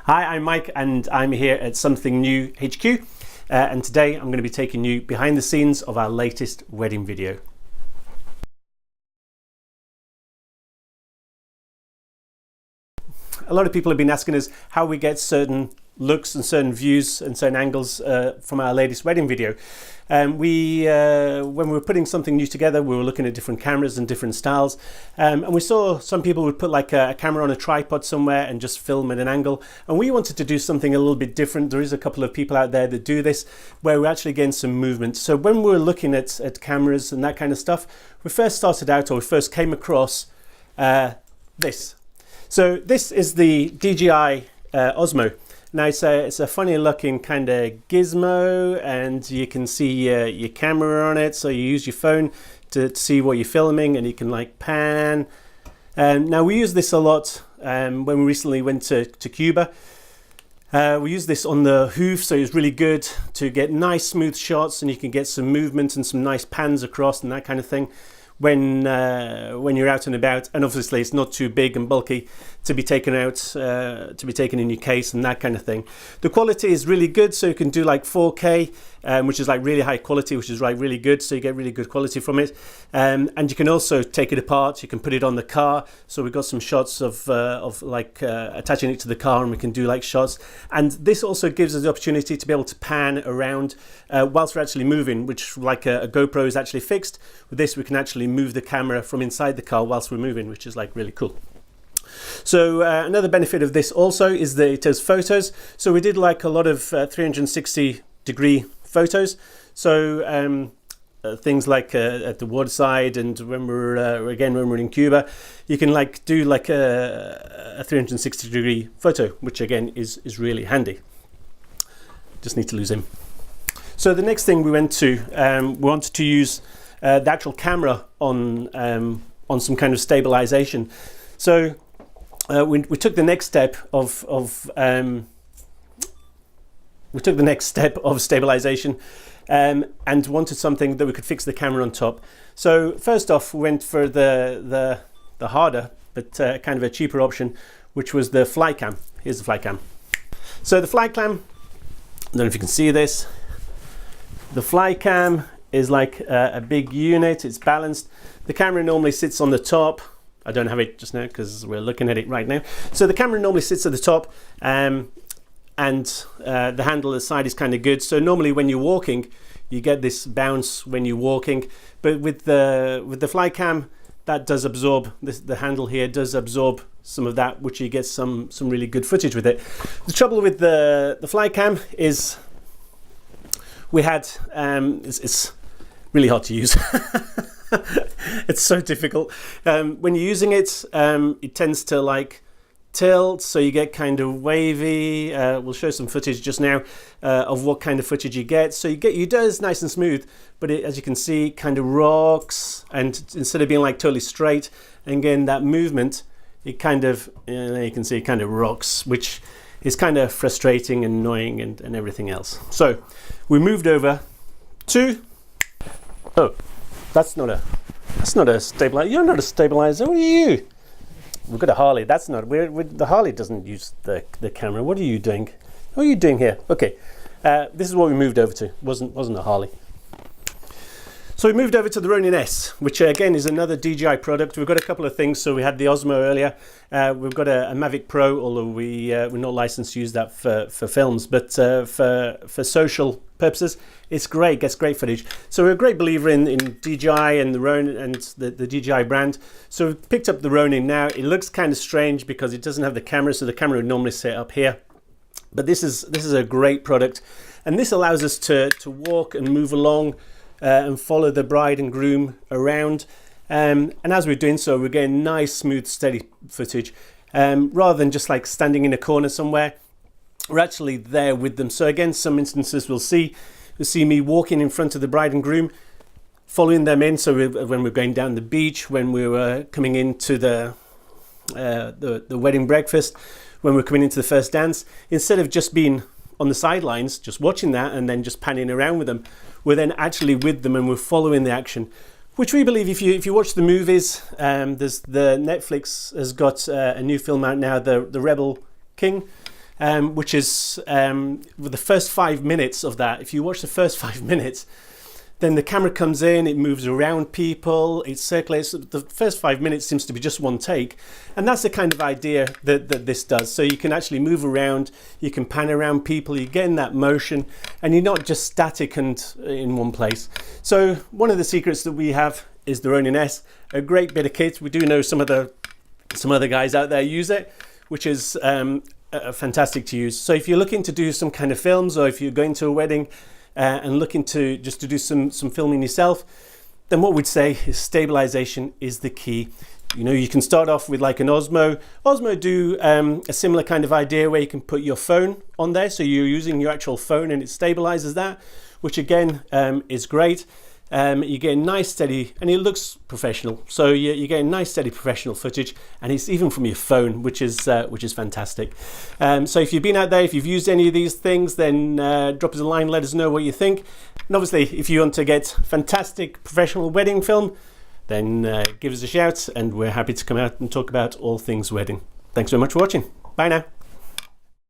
Hi, I'm Mike and I'm here at Something New HQ and today I'm going to be taking you behind the scenes of our latest wedding video. A lot of people have been asking us how we get certain looks and certain views and certain angles from our latest wedding video. When we were putting something new together, we were looking at different cameras and different styles, and we saw some people would put like a camera on a tripod somewhere and just film at an angle, and we wanted to do something a little bit different. There is a couple of people out there that do this where we're actually getting some movement. So when we were looking at cameras and that kind of stuff, we first came across this. So this is the DJI Osmo. Now it's a funny looking kind of gizmo, and you can see your camera on it, so you use your phone to see what you're filming, and you can like pan. Now we use this a lot when we recently went to Cuba. We use this on the hoof, so it's really good to get nice smooth shots, and you can get some movement and some nice pans across and that kind of thing when you're out and about. And obviously it's not too big and bulky to be taken out, to be taken in your case and that kind of thing. The quality is really good, so you can do like 4K, which is like really high quality, which is like really good, so you get really good quality from it. And you can also take it apart, you can put it on the car, so we've got some shots of attaching it to the car, and we can do like shots. And this also gives us the opportunity to be able to pan around whilst we're actually moving, which like a GoPro is actually fixed. With this we can actually move the camera from inside the car whilst we're moving, which is like really cool. So another benefit of this also is that it does photos. So we did like a lot of 360 degree photos. So things like at the waterside, and when we're in Cuba, you can like do like a 360 degree photo, which again is really handy. Just need to lose him. So the next thing we wanted to use the actual camera on some kind of stabilisation. So we took the next step of stabilisation and wanted something that we could fix the camera on top. So first off, we went for the harder but kind of a cheaper option, which was the fly cam. Here's the fly cam. So the fly cam, I don't know if you can see this. The fly cam is like a big unit. It's balanced. The camera normally sits on the top. I don't have it just now because we're looking at it right now. So the camera normally sits at the top, and the handle at the side is kind of good. So normally when you're walking, you get this bounce when you're walking. But with the fly cam, that does absorb the handle here does absorb some of that, which you get some really good footage with it. The trouble with the fly cam is we had it's really hard to use. It's so difficult. When you're using it, it tends to like tilt, so you get kind of wavy. We'll show some footage just now of what kind of footage you get. So you does nice and smooth, but it, as you can see, kind of rocks, and instead of being like totally straight and getting that movement, it kind of, you can see it kind of rocks, which is kind of frustrating and annoying and everything else. So we moved over to, oh, that's not a stabilizer. You're not a stabilizer. What are you? We've got a Harley. That's not. The Harley doesn't use the camera. What are you doing? What are you doing here? Okay, this is what we moved over to. Wasn't a Harley. So we moved over to the Ronin S, which again is another DJI product. We've got a couple of things. So we had the Osmo earlier. We've got a Mavic Pro, although we're not licensed to use that for films, but for social purposes, it's great. Gets great footage. So we're a great believer in DJI and the Ronin and the DJI brand. So we've picked up the Ronin now. It looks kind of strange because it doesn't have the camera, so the camera would normally sit up here. But this is a great product, and this allows us to walk and move along and follow the bride and groom around. And as we're doing so, we're getting nice, smooth, steady footage. Rather than just like standing in a corner somewhere, we're actually there with them. So again, some instances you'll see me walking in front of the bride and groom, following them in. So when we're going down the beach, when we were coming into the wedding breakfast, when we're coming into the first dance, instead of just being on the sidelines, just watching that and then just panning around with them, we're then actually with them and we're following the action, which we believe if you watch the movies, there's the Netflix has got a new film out now, the Rebel King, which is with the first 5 minutes of that. If you watch the first 5 minutes, then the camera comes in, it moves around people, it circulates. The first 5 minutes seems to be just one take. And that's the kind of idea that this does. So you can actually move around, you can pan around people, you get in that motion, and you're not just static and in one place. So one of the secrets that we have is the Ronin S, a great bit of kit. We do know some other guys out there use it, which is fantastic to use. So if you're looking to do some kind of films, or if you're going to a wedding, and looking to just to do some filming yourself, then what we'd say is stabilisation is the key. You know, you can start off with like an Osmo. Osmo do a similar kind of idea where you can put your phone on there, so you're using your actual phone and it stabilises that, which again is great. You get nice steady, and it looks professional. So you get nice steady professional footage, and it's even from your phone, which is fantastic. So if you've been out there, if you've used any of these things, then drop us a line, let us know what you think. And obviously, if you want to get fantastic professional wedding film, then give us a shout, and we're happy to come out and talk about all things wedding. Thanks very much for watching. Bye now.